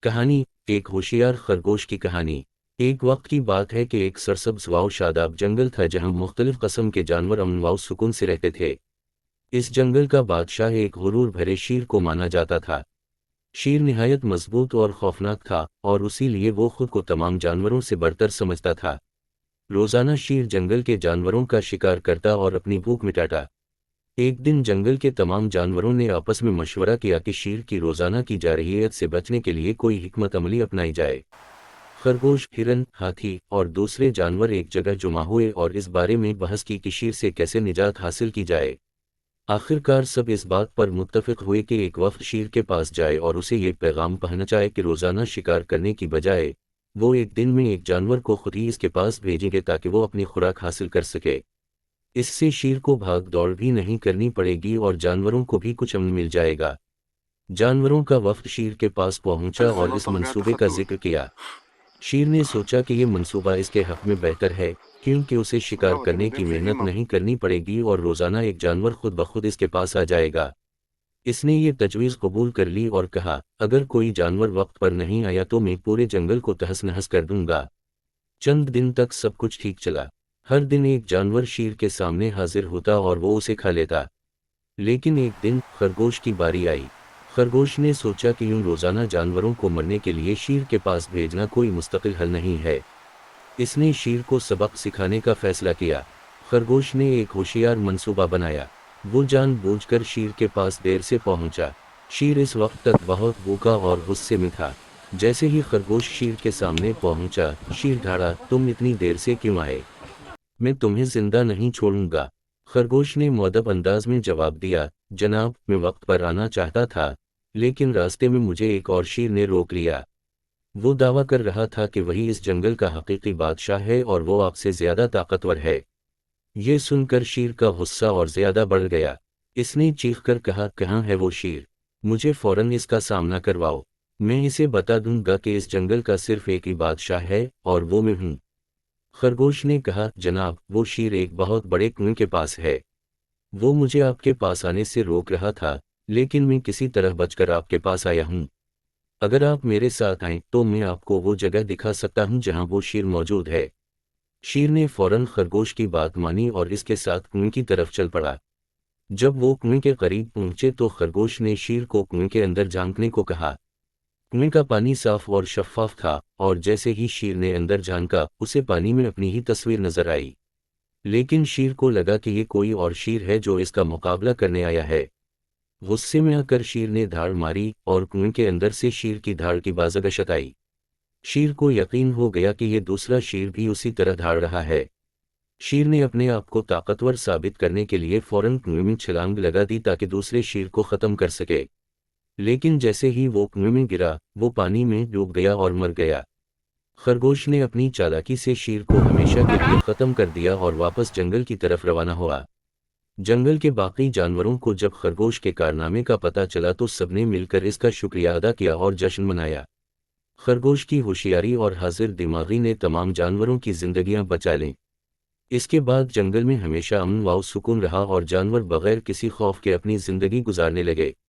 कहानी। एक होशियार खरगोश की कहानी। एक वक्त की बात है कि एक सरसब्ज़ व शादाब जंगल था जहां मुख्तलिफ कस्म के जानवर अमन व सुकून से रहते थे। इस जंगल का बादशाह एक गुरूर भरे शेर को माना जाता था। शेर निहायत मजबूत और खौफनाक था और इसीलिए वो खुद को तमाम जानवरों से बढ़तर समझता था। रोज़ाना शेर जंगल के जानवरों का शिकार करता और अपनी भूख मिटाता। एक दिन जंगल के तमाम जानवरों ने आपस में मशवरा किया कि शेर की रोज़ाना की जा रही ऐद से बचने के लिए कोई हिकमत अमली अपनाई जाए। खरगोश, हिरन, हाथी और दूसरे जानवर एक जगह जमा हुए और इस बारे में बहस की कि शेर से कैसे निजात हासिल की जाए। आखिरकार सब इस बात पर मुत्तफिक हुए कि एक वक्त शेर के पास जाए और उसे ये पैगाम पहुंचाए कि रोज़ाना शिकार करने की बजाय वो एक दिन में एक जानवर को खुद ही इसके पास भेजेंगे ताकि वो अपनी खुराक हासिल कर सके। इससे शेर को भाग दौड़ भी नहीं करनी पड़ेगी और जानवरों को भी कुछ अमन मिल जाएगा। जानवरों का वफ्द शेर के पास पहुंचा और इस मंसूबे का जिक्र किया। शेर ने सोचा कि यह मंसूबा इसके हक में बेहतर है, क्योंकि उसे शिकार करने की मेहनत नहीं करनी पड़ेगी और रोज़ाना एक जानवर खुद ब खुद इसके पास आ जाएगा। इसने ये तजवीज़ कबूल कर ली और कहा, अगर कोई जानवर वक्त पर नहीं आया तो मैं पूरे जंगल को तहस नहस कर दूंगा। चंद दिन तक सब कुछ ठीक चला। हर दिन एक जानवर शेर के सामने हाजिर होता और वो उसे खा लेता। लेकिन एक दिन खरगोश की बारी आई। खरगोश ने सोचा कि यूं रोज़ाना जानवरों को मरने के लिए शेर के पास भेजना कोई मुस्तकिल हल नहीं है। इसने शेर को सबक सिखाने का फैसला किया। खरगोश ने एक होशियार मंसूबा बनाया। वो जानबूझकर शेर के पास देर से पहुंचा। शेर इस वक्त तक बहुत भूखा और गुस्से में था। जैसे ही खरगोश शेर के सामने पहुंचा, शेर ढाड़ा, तुम इतनी देर से क्यों आए? मैं तुम्हें जिंदा नहीं छोड़ूंगा। खरगोश ने मुअद्दब अंदाज में जवाब दिया, जनाब, मैं वक्त पर आना चाहता था, लेकिन रास्ते में मुझे एक और शेर ने रोक लिया। वो दावा कर रहा था कि वही इस जंगल का हकीकी बादशाह है और वो आपसे ज्यादा ताकतवर है। ये सुनकर शेर का गुस्सा और ज्यादा बढ़ गया। इसने चीखकर कहा, कहाँ है वो शेर? मुझे फौरन इसका सामना करवाओ। मैं इसे बता दूंगा कि इस जंगल का सिर्फ एक ही बादशाह है और वो मैं हूँ। खरगोश ने कहा, जनाब, वो शेर एक बहुत बड़े कुएं के पास है। वो मुझे आपके पास आने से रोक रहा था, लेकिन मैं किसी तरह बचकर आपके पास आया हूँ। अगर आप मेरे साथ आएं तो मैं आपको वो जगह दिखा सकता हूँ जहाँ वो शेर मौजूद है। शेर ने फौरन खरगोश की बात मानी और इसके साथ कुएं की तरफ चल पड़ा। जब वो कुएं के करीब पहुंचे तो खरगोश ने शेर को कुएं के अंदर झांकने को कहा। कुएं का पानी साफ और शफ्फाफ था और जैसे ही शेर ने अंदर झांका, उसे पानी में अपनी ही तस्वीर नजर आई। लेकिन शेर को लगा कि ये कोई और शेर है जो इसका मुकाबला करने आया है। गुस्से में आकर शेर ने धाड़ मारी और कुएं के अंदर से शेर की धाड़ की बाज़गशत आई। शेर को यकीन हो गया कि ये दूसरा शेर भी उसी तरह धाड़ रहा है। शेर ने अपने आप को ताकतवर साबित करने के लिए फौरन कुएं में छलांग लगा दी ताकि दूसरे शेर को खत्म कर सके। लेकिन जैसे ही वो कुएं में गिरा, वो पानी में डूब गया और मर गया। खरगोश ने अपनी चालाकी से शेर को हमेशा के लिए खत्म कर दिया और वापस जंगल की तरफ रवाना हुआ। जंगल के बाकी जानवरों को जब खरगोश के कारनामे का पता चला तो सबने मिलकर इसका शुक्रिया अदा किया और जश्न मनाया। खरगोश की होशियारी और हाजिर दिमागी ने तमाम जानवरों की जिंदगियां बचा लीं। इसके बाद जंगल में हमेशा अमन व सुकून रहा और जानवर बगैर किसी खौफ के अपनी जिंदगी गुजारने लगे।